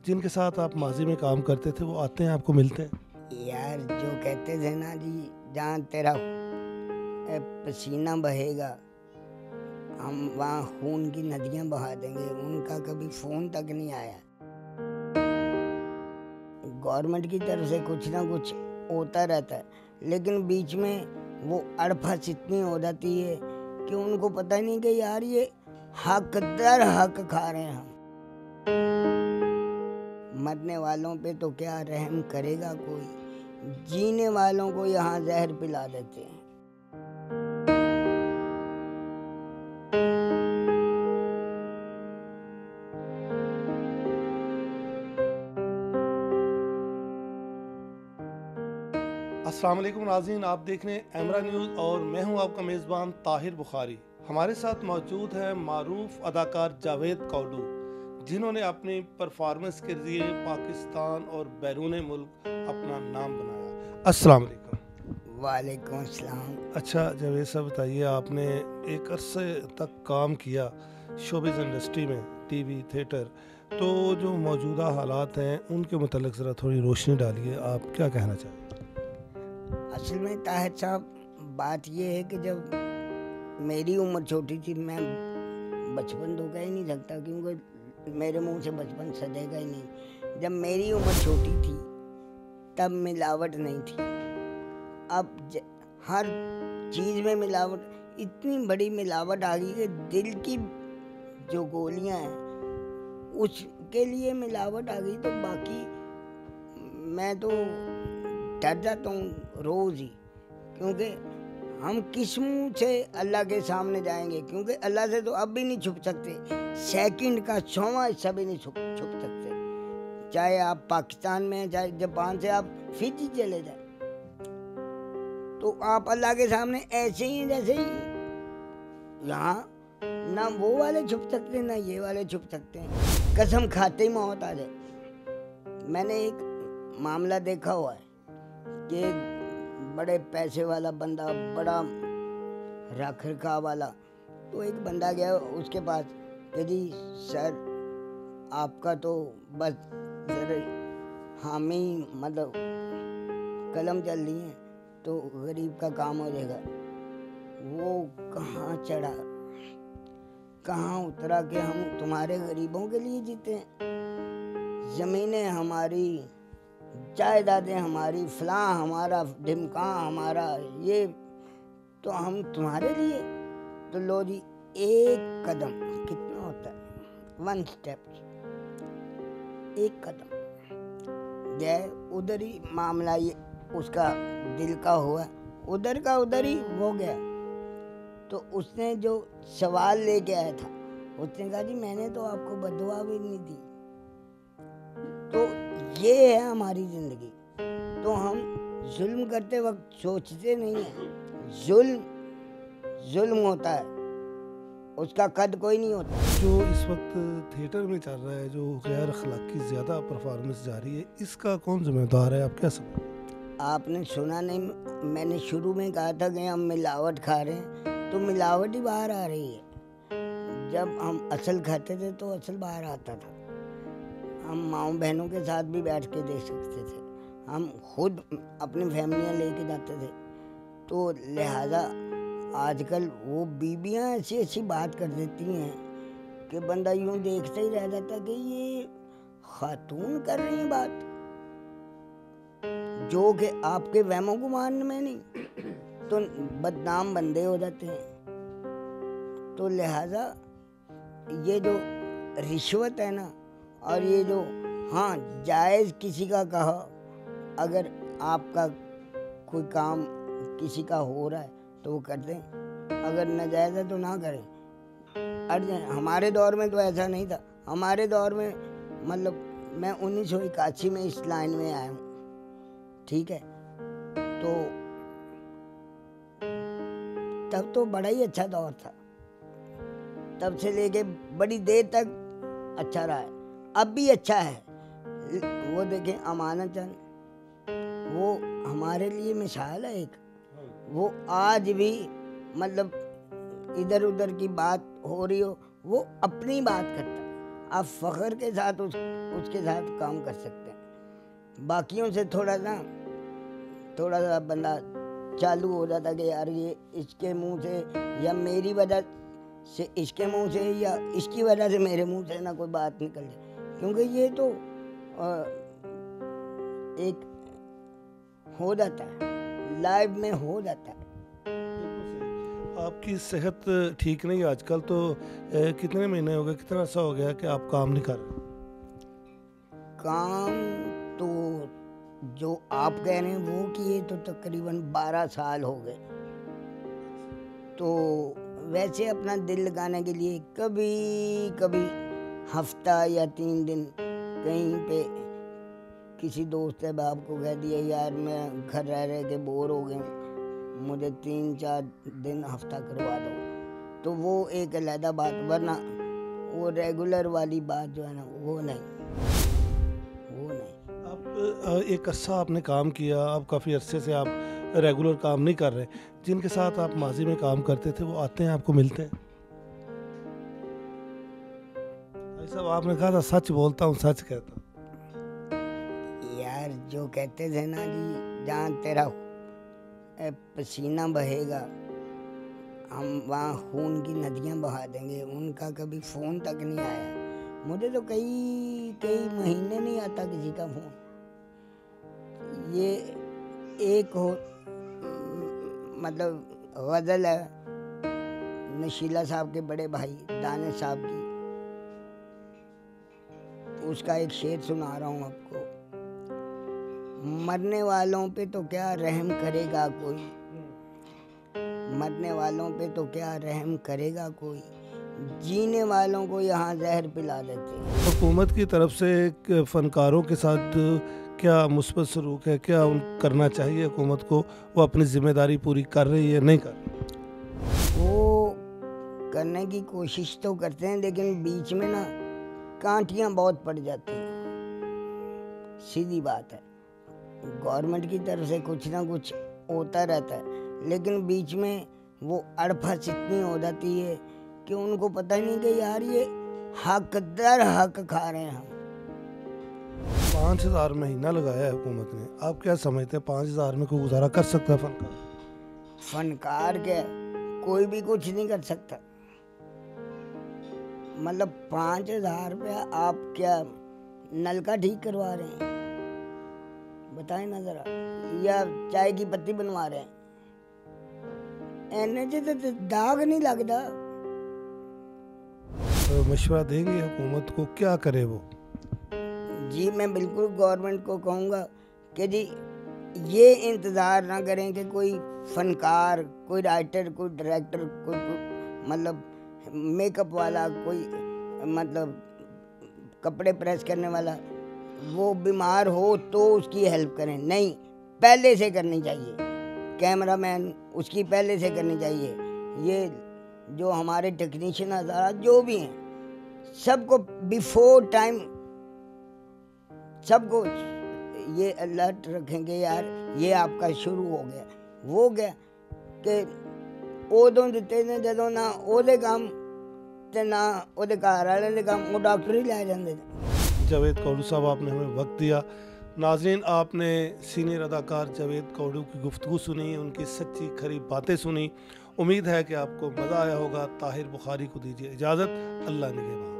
जिनके साथ आप माजी में काम करते थे वो आते हैं, आपको मिलते हैं? यार जो कहते थे ना जी, जहाँ तेरा पसीना बहेगा हम वहाँ खून की नदियाँ बहा देंगे, उनका कभी फ़ोन तक नहीं आया। गवर्नमेंट की तरफ से कुछ ना कुछ होता रहता है, लेकिन बीच में वो अड़फस इतनी हो जाती है कि उनको पता नहीं कि यार ये हक दर हक खा रहे हैं हम। मरने वालों पे तो क्या रहम करेगा कोई, जीने वालों को यहाँ जहर पिला देते हैं। अस्सलाम वालेकुम नाज़रीन, आप देख रहे हैं एमरा न्यूज़ और मैं हूं आपका मेज़बान ताहिर बुखारी। हमारे साथ मौजूद है मारूफ अदाकार जावेद कौडू, जिन्होंने अपनी परफॉर्मेंस के ज़रिए पाकिस्तान और बैरून मुल्क अपना नाम बनाया। अस्सलाम वालेकुम। वालेकुम अस्सलाम। अच्छा जावेद साहब, बताइए, आपने एक अरसे तक काम किया शोबिज़ इंडस्ट्री में, टीवी थिएटर, तो जो मौजूदा हालात हैं उनके मुतल्लिक ज़रा थोड़ी रोशनी डालिए, आप क्या कहना चाहें? असल में ताहिर साहब, बात ये है कि जब मेरी उम्र छोटी थी, मैं बचपन तो कह ही नहीं सकता क्योंकि मेरे मुंह से बचपन सजेगा ही नहीं। जब मेरी उम्र छोटी थी तब मिलावट नहीं थी। अब हर चीज़ में मिलावट, इतनी बड़ी मिलावट आ गई कि दिल की जो गोलियां हैं उसके लिए मिलावट आ गई। तो बाकी मैं तो डर जाता हूँ रोज़ ही, क्योंकि हम किस मुँह से अल्लाह के सामने जाएंगे, क्योंकि अल्लाह से तो अब भी नहीं छुप सकते, सेकंड का 100वां हिस्सा भी नहीं छुप सकते। चाहे आप पाकिस्तान में, चाहे जापान से आप फिजी चले जाए, तो आप अल्लाह के सामने ऐसे ही जैसे ही यहाँ ना वो वाले छुप सकते ना ये वाले छुप सकते हैं। कसम खाते ही मौत आ जाए। मैंने एक मामला देखा हुआ है कि एक बड़े पैसे वाला बंदा, बड़ा रख रखाव वाला, तो एक बंदा गया उसके पास कि जी सर, आपका तो बस सर हामी मतलब कलम चल रही है तो गरीब का काम हो जाएगा। वो कहाँ चढ़ा कहाँ उतरा कि हम तुम्हारे गरीबों के लिए जीते हैं। ज़मीनें हमारी, जायदादें हमारी, फलां हमारा, ढिमका हमारा, ये तो हम तुम्हारे लिए। तो लो जी, एक कदम कितना होता है, 1 स्टेप, एक कदम गए, उधर ही मामला ये उसका दिल का हुआ, उधर का उधर ही हो गया। तो उसने जो सवाल लेके आया था, उसने कहा जी मैंने तो आपको बददुआ भी नहीं दी। तो ये है हमारी ज़िंदगी। तो हम जुल्म करते वक्त सोचते नहीं हैं, जुल्म होता है, उसका कद कोई नहीं होता। जो इस वक्त थिएटर में चल रहा है, जो गैर अखलाकी ज़्यादा परफॉर्मेंस जारी है, इसका कौन जिम्मेदार है, आप क्या समझते हैं? आपने सुना नहीं, मैंने शुरू में कहा था कि हम मिलावट खा रहे हैं, तो मिलावट ही बाहर आ रही है। जब हम असल खाते थे तो असल बाहर आता था। हम माँओं बहनों के साथ भी बैठ के देख सकते थे, हम खुद अपनी फैमिलियाँ लेके जाते थे। तो लिहाजा आजकल वो बीबियाँ ऐसी ऐसी बात कर देती हैं कि बंदा यूं देखते ही रह जाता कि ये खातून कर रही हैं बात, जो कि आपके वहमो गुमान में नहीं, तो बदनाम बंदे हो जाते हैं। तो लिहाजा ये जो रिश्वत है ना, और ये जो, हाँ जायज़ किसी का कहा, अगर आपका कोई काम किसी का हो रहा है तो वो कर दें, अगर नाजायज़ है तो ना करें, अट जाए। हमारे दौर में तो ऐसा नहीं था। हमारे दौर में मतलब मैं 1981 में इस लाइन में आया हूँ, ठीक है, तो तब तो बड़ा ही अच्छा दौर था, तब से लेके बड़ी देर तक अच्छा रहा है, अब भी अच्छा है। वो देखें अमानत चंद, वो हमारे लिए मिसाल है एक। वो आज भी मतलब इधर उधर की बात हो रही हो, वो अपनी बात करता है। आप फ़ख्र के साथ उसके साथ काम कर सकते हैं। बाकियों से थोड़ा सा बंदा चालू हो जाता कि यार ये इसके मुंह से या मेरी वजह से इसके मुंह से या इसकी वजह से मेरे मुंह से ना कोई बात निकल जाए, क्योंकि ये तो एक हो जाता है, लाइव में हो जाता है। आपकी सेहत ठीक नहीं है आजकल, तो कितने महीने हो गए, कितना अर्सा हो गया कि आप काम नहीं कर रहे? काम तो जो आप कह रहे हैं वो किए तो तकरीबन 12 साल हो गए। तो वैसे अपना दिल लगाने के लिए कभी कभी हफ्ता या 3 दिन कहीं पे किसी दोस्त अहबाब को कह दिया यार मैं घर रह के बोर हो गया हूँ, मुझे 3-4 दिन हफ्ता करवा दो, तो वो एक अलहदा बात, वरना वो रेगुलर वाली बात जो है ना वो नहीं। आप एक अर्सा आपने काम किया, अब काफ़ी अरसे से आप रेगुलर काम नहीं कर रहे, जिनके साथ आप माजी में काम करते थे वो आते हैं आपको मिलते हैं? भाई साहब आपने कहा था सच बोलता हूँ सच कहता हूँ। यार जो कहते थे ना जी जहाँ तेरा पसीना बहेगा हम वहाँ खून की नदियाँ बहा देंगे, उनका कभी फ़ोन तक नहीं आया। मुझे तो कई महीने नहीं आता किसी का फ़ोन। ये एक हो मतलब गज़ल है नशीला साहब के बड़े भाई दानिश साहब की, उसका एक शेर सुना रहा हूँ आपको। मरने वालों पे तो क्या रहम करेगा कोई, मरने वालों पे तो क्या रहम करेगा कोई, जीने वालों को यहाँ जहर पिला देते हैं। हुकूमत की तरफ से फ़नकारों के साथ क्या मुस्बत सलूक है, क्या करना चाहिए हुकूमत को, वो अपनी ज़िम्मेदारी पूरी कर रही है नहीं कर रही? वो करने की कोशिश तो करते हैं, लेकिन बीच में ना कांटियाँ बहुत पड़ जाती हैं, सीधी बात है। गवर्नमेंट की तरफ से कुछ ना कुछ होता रहता है, लेकिन बीच में वो अड़फस इतनी हो जाती है कि उनको पता ही नहीं कि यार ये हक दर हक खा रहे हैं हम। 5,000 महीना लगाया है हुकूमत ने, आप क्या समझते हैं 5,000 में कोई गुजारा कर सकता है फनकार? फनकार क्या कोई भी कुछ नहीं कर सकता। मतलब 5,000 रुपया आप क्या नलका ठीक करवा रहे हैं बताएं ना जरा, या चाय की पत्ती बनवा रहे हैं? एनर्जी तो दाग नहीं लगता। तो मशवरा देंगे हुकूमत को क्या करे वो? जी मैं बिल्कुल गवर्नमेंट को कहूँगा कि जी ये इंतज़ार ना करें कि कोई फनकार, कोई राइटर, कोई डायरेक्टर, कोई मतलब मेकअप वाला, कोई मतलब कपड़े प्रेस करने वाला वो बीमार हो तो उसकी हेल्प करें, नहीं, पहले से करनी चाहिए। कैमरामैन उसकी पहले से करनी चाहिए। ये जो हमारे टेक्नीशियन हज़ारा जो भी हैं सबको बिफोर टाइम सबको ये अलर्ट रखेंगे यार ये आपका शुरू हो गया, वो गया कि उदों दिते ने जदों ना ओदे काम ते ना ओदे घर वाले दे काम, वो डॉक्टर ही लै जांदे ने। जावेद कौडू साहब आपने हमें वक्त दिया। नाज़रीन आपने सीनियर अदाकार जावेद कौडू की गुफ्तगू सुनी, उनकी सच्ची खरी बातें सुनी। उम्मीद है कि आपको मज़ा आया होगा। ताहिर बुखारी को दीजिए इजाज़त। अल्लाह निगहबान।